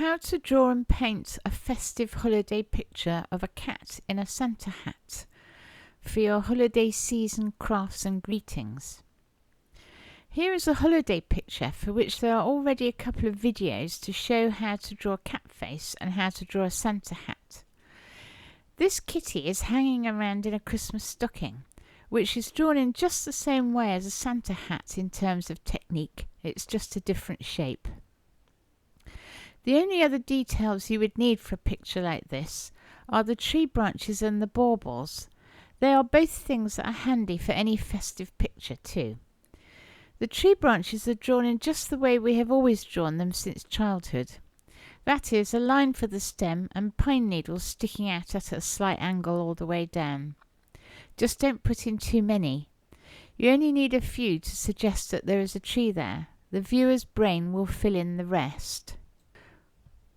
How to draw and paint a festive holiday picture of a cat in a Santa hat for your holiday season crafts and greetings. Here is a holiday picture for which there are already a couple of videos to show how to draw a cat face and how to draw a Santa hat. This kitty is hanging around in a Christmas stocking, which is drawn in just the same way as a Santa hat in terms of technique. It's just a different shape. The only other details you would need for a picture like this are the tree branches and the baubles. They are both things that are handy for any festive picture too. The tree branches are drawn in just the way we have always drawn them since childhood. That is, a line for the stem and pine needles sticking out at a slight angle all the way down. Just don't put in too many. You only need a few to suggest that there is a tree there. The viewer's brain will fill in the rest.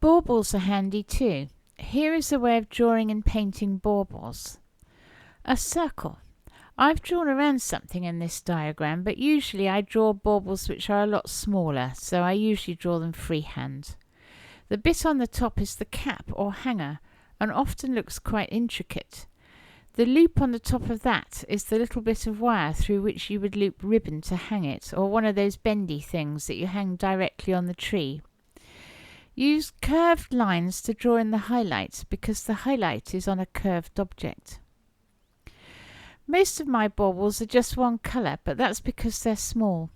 Baubles are handy too. Here is a way of drawing and painting baubles. A circle. I've drawn around something in this diagram, but usually I draw baubles which are a lot smaller, so I usually draw them freehand. The bit on the top is the cap or hanger, and often looks quite intricate. The loop on the top of that is the little bit of wire through which you would loop ribbon to hang it, or one of those bendy things that you hang directly on the tree. Use curved lines to draw in the highlights because the highlight is on a curved object. Most of my baubles are just one colour, but that's because they're small.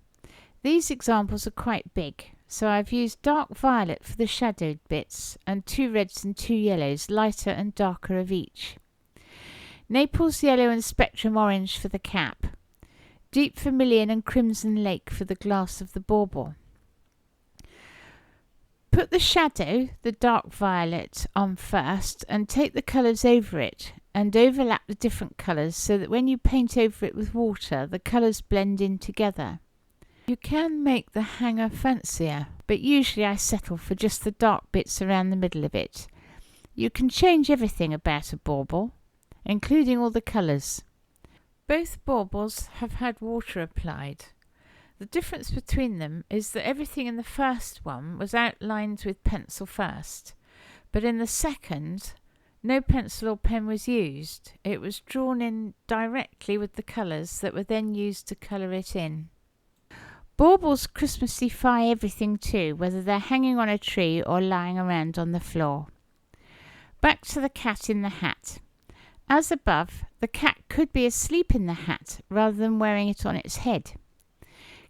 These examples are quite big, so I've used dark violet for the shadowed bits and 2 reds and 2 yellows, lighter and darker of each. Naples yellow and spectrum orange for the cap. Deep vermilion and crimson lake for the glass of the bauble. Put the shadow, the dark violet, on first and take the colours over it and overlap the different colours so that when you paint over it with water, the colours blend in together. You can make the hanger fancier, but usually I settle for just the dark bits around the middle of it. You can change everything about a bauble, including all the colours. Both baubles have had water applied. The difference between them is that everything in the first one was outlined with pencil first, but in the second, no pencil or pen was used. It was drawn in directly with the colours that were then used to colour it in. Baubles Christmassify everything too, whether they're hanging on a tree or lying around on the floor. Back to the cat in the hat. As above, the cat could be asleep in the hat rather than wearing it on its head.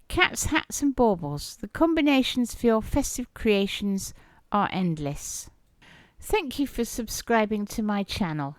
Cats, hats and baubles, the combinations for your festive creations are endless. Thank you for subscribing to my channel.